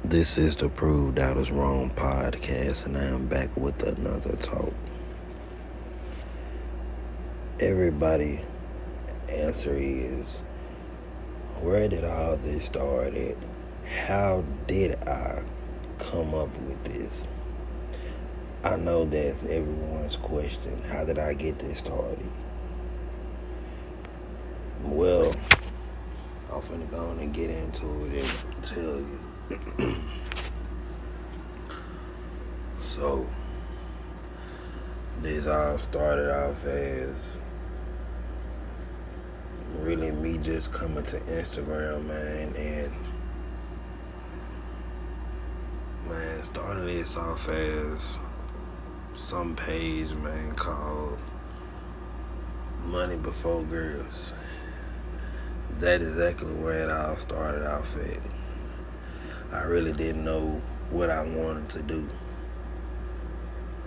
This is the Prove Doubters Wrong podcast, and I am back with another talk. Everybody answer is, where did all this start at? How did I come up with this? I know that's everyone's question. How did I get this started? Well, I'm finna go on and get into it and tell you. So, this all started off as really me just coming to Instagram, man, and starting this off as some page, man, called Money Before Girls. That is exactly where it all started off at. I really didn't know what I wanted to do.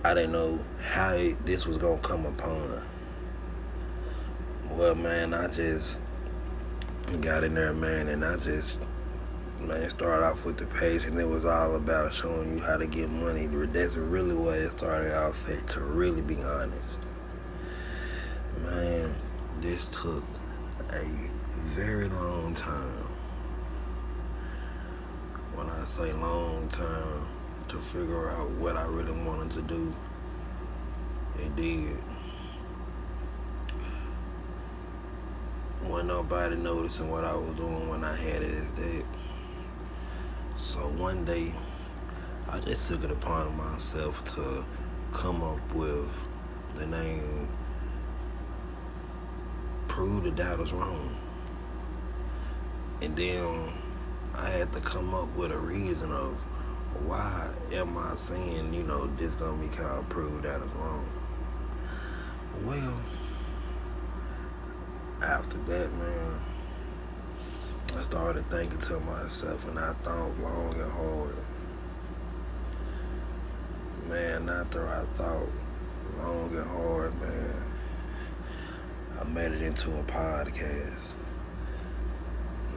I didn't know how this was gonna come upon. Well, man, I just got in there, man, and I just, started off with the page, and it was all about showing you how to get money. That's really what it started off at, to really be honest. Man, this took a very long time. When I say long time, to figure out what I really wanted to do, it did. Wasn't nobody noticing what I was doing when I had it as that. So one day, I just took it upon myself to come up with the name Prove the Doubters Wrong. And then I had to come up with a reason of why am I saying, this gonna be called Prove Doubters Wrong. Well, after that, man, I started thinking to myself, and I thought long and hard. Man, after I thought long and hard, man, I made it into a podcast.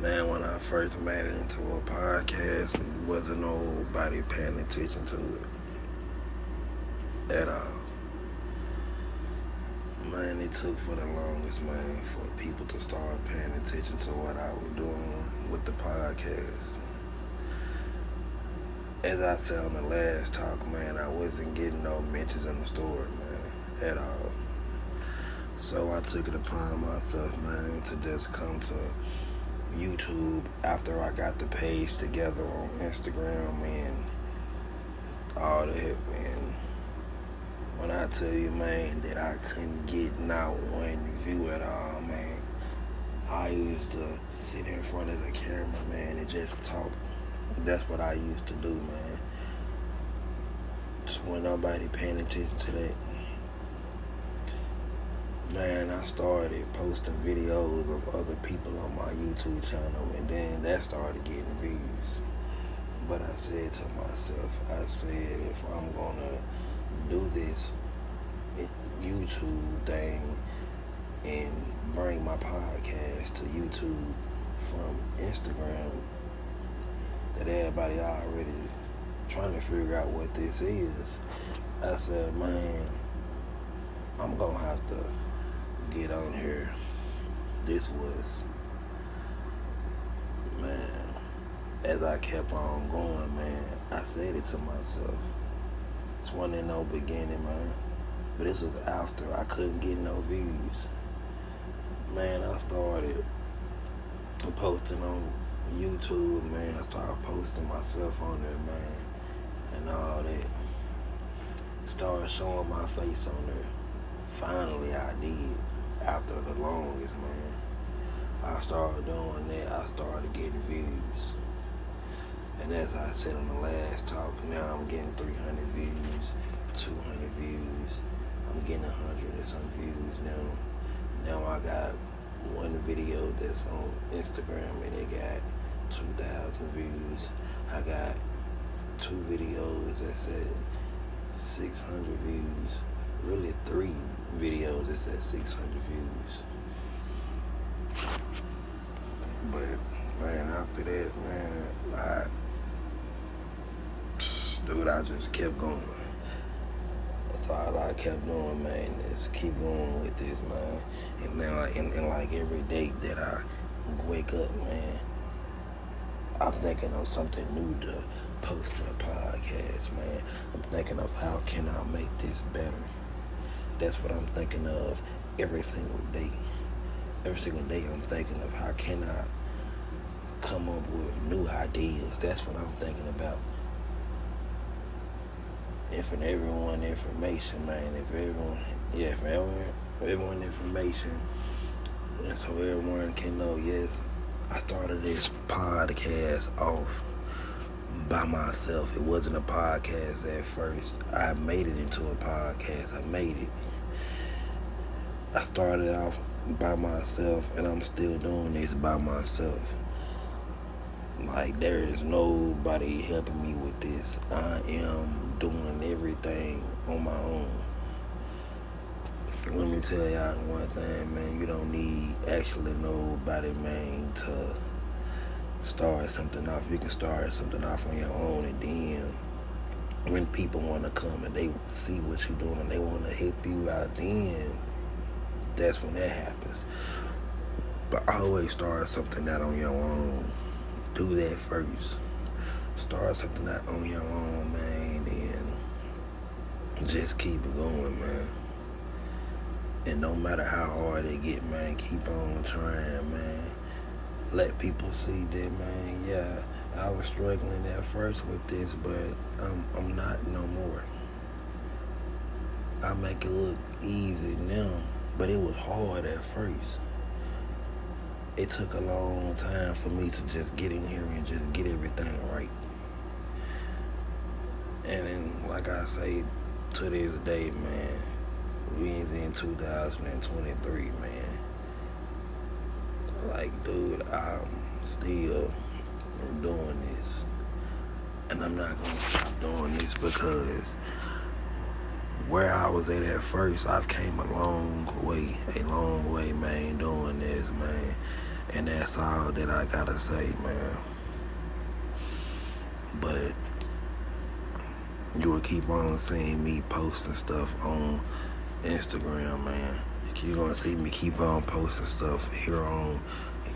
Man, when I first made it into a podcast, wasn't nobody paying attention to it at all. Man, it took for the longest, man, for people to start paying attention to what I was doing with the podcast. As I said on the last talk, man, I wasn't getting no mentions in the story, man, at all. So I took it upon myself, man, to just come to YouTube after I got the page together on Instagram and all that, man. When I tell you, man, that I couldn't get not one view at all, man, I used to sit in front of the camera, man, and just talk. That's what I used to do, man. Just when nobody paying attention to that, man, I started posting videos of other people on my YouTube channel, and then that started getting views. But I said to myself, if I'm gonna do this YouTube thing and bring my podcast to YouTube from Instagram, that everybody already trying to figure out what this is, I said, man, I'm gonna have to get on here. This was, man, as I kept on going, man, I said it to myself. This wasn't in no beginning, man, but this was after I couldn't get no views. Man, I started posting on YouTube, man. I started posting myself on there, man, and all that. Started showing my face on there. Finally, I did. After the longest, man, I started doing that. I started getting views. And as I said on the last talk, now I'm getting 300 views, 200 views. I'm getting 100 and some views now. Now I got one video that's on Instagram and it got 2,000 views. I got two videos that said 600 views. Really 3 videos that said 600 views. But, man, after that, man, Dude, I just kept going. That's all I kept doing, man, is keep going with this, man. And then, like every day that I wake up, man, I'm thinking of something new to post to the podcast, man. I'm thinking of how can I make this better. That's what I'm thinking of every single day. Every single day I'm thinking of how can I come up with new ideas. That's what I'm thinking about. And for everyone information, man, for everyone information, and so everyone can know, yes, I started this podcast off by myself. It wasn't a podcast at first. I made it into a podcast. I started off by myself, and I'm still doing this by myself. Like, there is nobody helping me with this. I am doing everything on my own. Let me tell y'all one thing, man. You don't need actually nobody, man, to start something off. You can start something off on your own, and then when people want to come and they see what you're doing and they want to help you out, then that's when that happens. But always start something out on your own. Do that first. Start something out on your own, man, and just keep it going, man. And no matter how hard it get, man, keep on trying, man. Let people see that, man, yeah, I was struggling at first with this, but I'm not no more. I make it look easy now, but it was hard at first. It took a long time for me to just get in here and just get everything right. And then, like I say, to this day, man, we is in 2023, man. Like, dude, I'm still doing this. And I'm not going to stop doing this because where I was at first, I've came a long way, man, doing this, man. And that's all that I got to say, man. But you will keep on seeing me posting stuff on Instagram, man. You're going to see me keep on posting stuff here on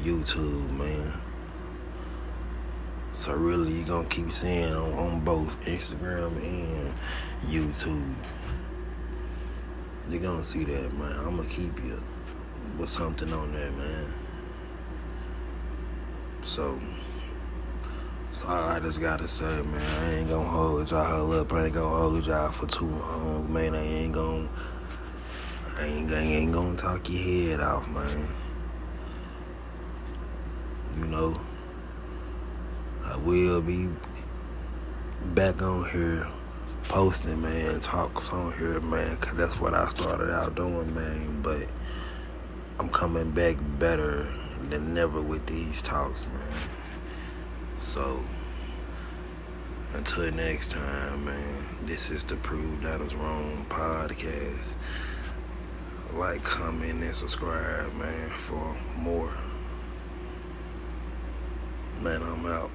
YouTube, man. So really, you're going to keep seeing on both Instagram and YouTube. You're going to see that, man. I'm going to keep you with something on there, man. So all I just got to say, man, I ain't going to hold y'all up. I ain't going to hold y'all for too long, man. I ain't going to talk your head off, man. You know, I will be back on here posting, man, talks on here, man, because that's what I started out doing, man. But I'm coming back better than never with these talks, man. So, until next time, man, this is the Prove That I Was Wrong podcast. Like, comment, and subscribe, man, for more. Man, I'm out.